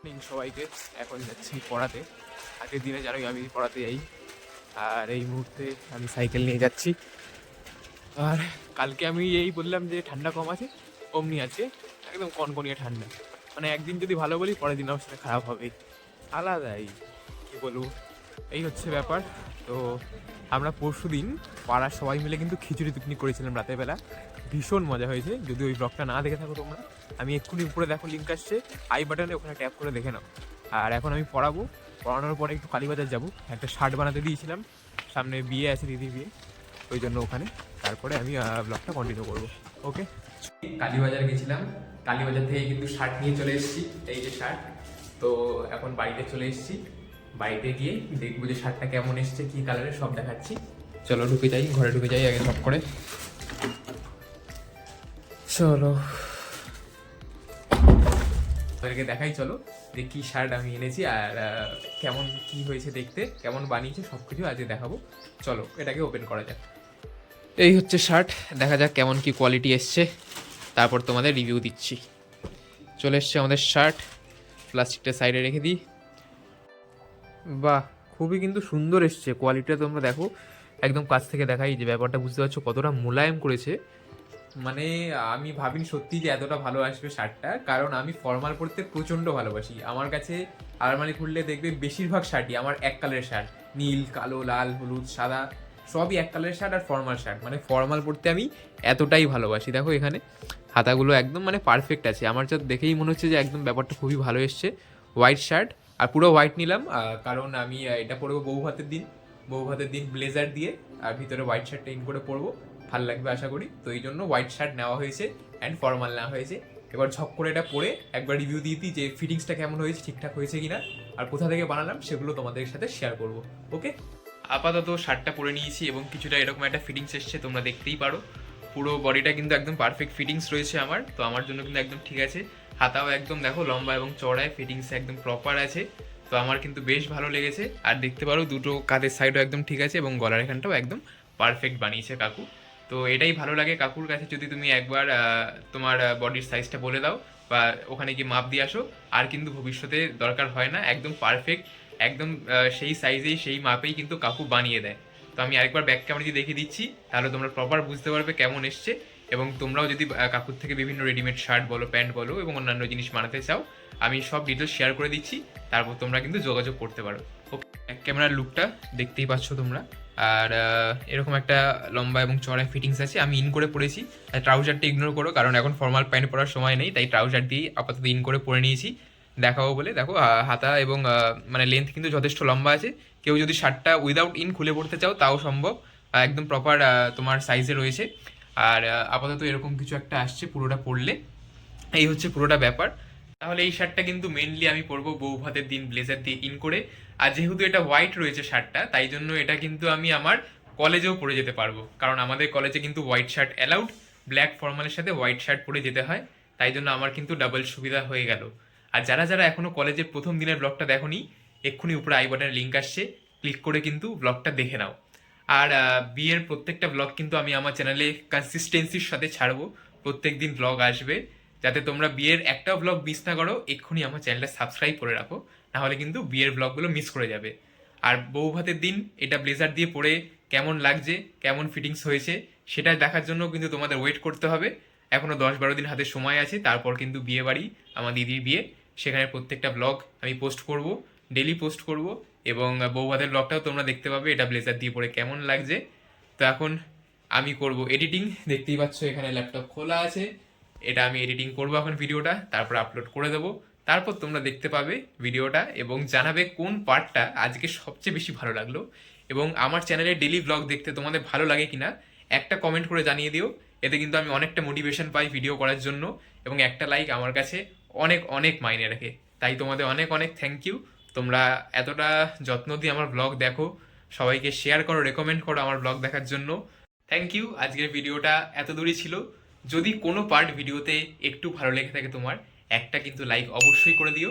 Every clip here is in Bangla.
সবাইকে এখন যাচ্ছি পড়াতে। আগের দিনে জানোই আমি পড়াতে যাই, আর এই মুহূর্তে আমি সাইকেল নিয়ে যাচ্ছি। আর কালকে আমি এই বললাম যে ঠান্ডা কম আছে, অমনি আছে একদম কনকনিয়ে ঠান্ডা। মানে একদিন যদি ভালো বলি পরের দিন আমার সাথে খারাপ হবে, আলাদাই কী বলবো। এই হচ্ছে ব্যাপার। তো আমরা পরশু দিন পাড়ার সবাই মিলে কিন্তু খিচুড়ি পিকনিক করেছিলাম রাতের বেলা। ভীষণ মজা হয়েছে। যদি ওই ব্লগটা না দেখে থাকো তোমরা, আমি এক্ষুনি উপরে দেখো লিঙ্ক আসছে আই বাটনে, ওখানে ট্যাপ করে দেখে নাও। আর এখন আমি পড়াবো, পড়ানোর পরে একটু কালীবাজার যাবো, একটা শার্ট বানাতে দিয়েছিলাম, সামনে বিয়ে আছে দিদির বিয়ে, ওই জন্য ওখানে। তারপরে আমি ব্লগটা কন্টিনিউ করবো। ওকে, কালীবাজার গেছিলাম, কালীবাজার থেকে কিন্তু শার্ট নিয়ে চলে এসেছি, এই যে শার্ট। তো এখন বাড়িতে চলে এসেছি, বাড়িতে গিয়ে দেখবো যে শার্টটা কেমন এসছে, কী কালারের, সব দেখাচ্ছি। চলো ঢুকে যাই, ঘরে ঢুকে যাই আগে সব করে। চলো ওদেরকে দেখাই, চলো যে কী শার্ট আমি এনেছি আর কেমন কি হয়েছে দেখতে, কেমন বানিয়েছে সব কিছু আজকে দেখাবো। চলো এটাকে ওপেন করা যাক। এই হচ্ছে শার্ট, দেখা যাক কেমন কি কোয়ালিটি এসছে, তারপর তোমাদের রিভিউ দিচ্ছি। চলে এসছে আমাদের শার্ট, প্লাস্টিকটা সাইডে রেখে দিই। বাহ, খুবই কিন্তু সুন্দর এসছে কোয়ালিটিটা, তোমরা দেখো একদম কাছ থেকে দেখাই, যে ব্যাপারটা বুঝতে পারছো কতটা মোলায়েম করেছে। মানে আমি ভাবিনি সত্যি যে এতটা ভালো আসবে শার্টটা, কারণ আমি ফর্মাল পরতে প্রচণ্ড ভালোবাসি। আমার কাছে আলমারি খুললে দেখবে বেশিরভাগ শার্টই আমার এক কালারের শার্ট, নীল, কালো, লাল, হলুদ, সাদা, সবই এক কালারের শার্ট। আর ফর্মাল শার্ট, মানে ফর্মাল পরতে আমি এতটাই ভালোবাসি। দেখো এখানে হাতাগুলো একদম মানে পারফেক্ট আছে, আমার যা দেখেই মনে হচ্ছে যে একদম ব্যাপারটা খুবই ভালো এসছে। হোয়াইট শার্ট, আর পুরো হোয়াইট নিলাম কারণ আমি এটা পরবো বউ ভাতের দিন, বউ ভাতের দিন ব্লেজার দিয়ে, আর ভিতরে হোয়াইট শার্টটা ইন করে পরবো, ভালো লাগবে আশা করি। তো এই জন্য হোয়াইট শার্ট নেওয়া হয়েছে অ্যান্ড ফর্মাল নেওয়া হয়েছে। এবার ঝক করে এটা পরে একবার রিভিউ দিয়ে দিই যে ফিটিংসটা কেমন হয়েছে, ঠিকঠাক হয়েছে কিনা, আর কোথা থেকে বানালাম সেগুলো তোমাদের সাথে শেয়ার করব। ওকে, আপাতত শার্টটা পরে নিয়েছি এবং কিছুটা এরকম একটা ফিটিংস এসছে, তোমরা দেখতেই পারো। পুরো বডিটা কিন্তু একদম পারফেক্ট ফিটিংস রয়েছে আমার, তো আমার জন্য কিন্তু একদম ঠিক আছে। হাতাও একদম দেখো লম্বা এবং চড়ায়, ফিটিংস একদম প্রপার আছে, তো আমার কিন্তু বেশ ভালো লেগেছে। আর দেখতে পারো দুটো কাঁধের সাইডও একদম ঠিক আছে এবং গলার এখানটাও একদম পারফেক্ট বানিয়েছে কাকু। তো এটাই ভালো লাগে কাকুর কাছে, যদি তুমি একবার তোমার বডির সাইজটা বলে দাও বা ওখানে গিয়ে মাপ দিয়ে আসো, আর কিন্তু ভবিষ্যতে দরকার হয় না, একদম পারফেক্ট, একদম সেই সাইজেই সেই মাপেই কিন্তু কাকু বানিয়ে দেয়। তো আমি আরেকবার ব্যাক ক্যামেরা দিয়ে দেখিয়ে দিচ্ছি, তাহলে তোমরা প্রপার বুঝতে পারবে কেমন এসছে। এবং তোমরাও যদি কাকুর থেকে বিভিন্ন রেডিমেড শার্ট বলো, প্যান্ট বলো এবং অন্যান্য জিনিস বানাতে চাও, আমি সব ডিটেলস শেয়ার করে দিচ্ছি, তারপর তোমরা কিন্তু যোগাযোগ করতে পারো। ওকে, ব্যাক ক্যামেরার লুকটা দেখতেই পাচ্ছ তোমরা। আর এরকম একটা লম্বা এবং চড়াই ফিটিংস আছে, আমি ইন করে পরেছি। ট্রাউজারটা ইগনোর করো, কারণ এখন ফর্মাল প্যান্ট পরার সময় নেই, তাই ট্রাউজার দিয়ে আপাতত ইন করে পরে নিয়েছি দেখাবো বলে। দেখো হাতা এবং মানে লেন্থ কিন্তু যথেষ্ট লম্বা আছে। কেউ যদি শার্টটা উইদাউট ইন খুলে পড়তে চাও তাও সম্ভব, একদম প্রপার তোমার সাইজে রয়েছে। আর আপাতত এরকম কিছু একটা আসছে পুরোটা পরলে, এই হচ্ছে পুরোটা ব্যাপার। তাহলে এই শার্টটা কিন্তু মেনলি আমি পরবো বউ ভাতের দিন ব্লেজার দিয়ে ইন করে। আর যেহেতু এটা হোয়াইট রয়েছে শার্টটা, তাই জন্য এটা কিন্তু আমি আমার কলেজেও পরে যেতে পারবো, কারণ আমাদের কলেজে কিন্তু হোয়াইট শার্ট অ্যালাউড, ব্ল্যাক ফর্মালের সাথে হোয়াইট শার্ট পরে যেতে হয়, তাই জন্য আমার কিন্তু ডাবল সুবিধা হয়ে গেল। আর যারা যারা এখনো কলেজের প্রথম দিনের ব্লগটা দেখোনি, এক্ষুনি উপরে আই বাটনের লিঙ্ক আসছে, ক্লিক করে কিন্তু ব্লগটা দেখে নাও। আর বিয়ের প্রত্যেকটা ব্লগ কিন্তু আমি আমার চ্যানেলে কনসিস্টেন্সির সাথে ছাড়বো, প্রত্যেক দিন ব্লগ আসবে, যাতে তোমরা বিয়ের একটা ব্লগ মিস না করো। এক্ষুনি আমার চ্যানেলটা সাবস্ক্রাইব করে রাখো, নাহলে কিন্তু বিয়ের ব্লগগুলো মিস করে যাবে। আর বউ ভাতের দিন এটা ব্লেজার দিয়ে পরে কেমন লাগছে, কেমন ফিটিংস হয়েছে, সেটা দেখার জন্য কিন্তু তোমাদের ওয়েট করতে হবে। এখনও 10-12 দিন হাতে সময় আছে, তারপর কিন্তু বিয়ে বাড়ি, আমার দিদির বিয়ে, সেখানে প্রত্যেকটা ব্লগ আমি পোস্ট করব, ডেলি পোস্ট করব। এবং বউ ভাতের ব্লগটাও তোমরা দেখতে পাবে এটা ব্লেজার দিয়ে পরে কেমন লাগছে। তো এখন আমি করব এডিটিং, দেখতেই পাচ্ছ এখানে ল্যাপটপ খোলা আছে, এটা আমি এডিটিং করবো এখন ভিডিওটা, তারপর আপলোড করে দেবো। তারপর তোমরা দেখতে পাবে ভিডিওটা এবং জানাবে কোন পার্টটা আজকে সবচেয়ে বেশি ভালো লাগলো। এবং আমার চ্যানেলে ডেলি ব্লগ দেখতে তোমাদের ভালো লাগে কিনা একটা কমেন্ট করে জানিয়ে দিও, এতে কিন্তু আমি অনেকটা মোটিভেশন পাই ভিডিও করার জন্য। এবং একটা লাইক আমার কাছে অনেক অনেক মাইনে রাখে, তাই তোমাদের অনেক অনেক থ্যাংক ইউ। তোমরা এতটা যত্ন দিয়ে আমার ব্লগ দেখো, সবাইকে শেয়ার করো, রেকমেন্ড করো আমার ব্লগ দেখার জন্য। Thank you. আজকের ভিডিওটা এত দূরই ছিল। যদি কোনো পার্ট ভিডিওতে একটু ভালো লেগে থাকে তোমার, একটা কিন্তু লাইক অবশ্যই করে দিও।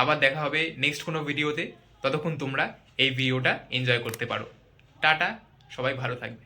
আবার দেখা হবে নেক্সট কোনো ভিডিওতে, ততক্ষণ তোমরা এই ভিডিওটা এনজয় করতে পারো। টাটা, সবাই ভালো থাকবে।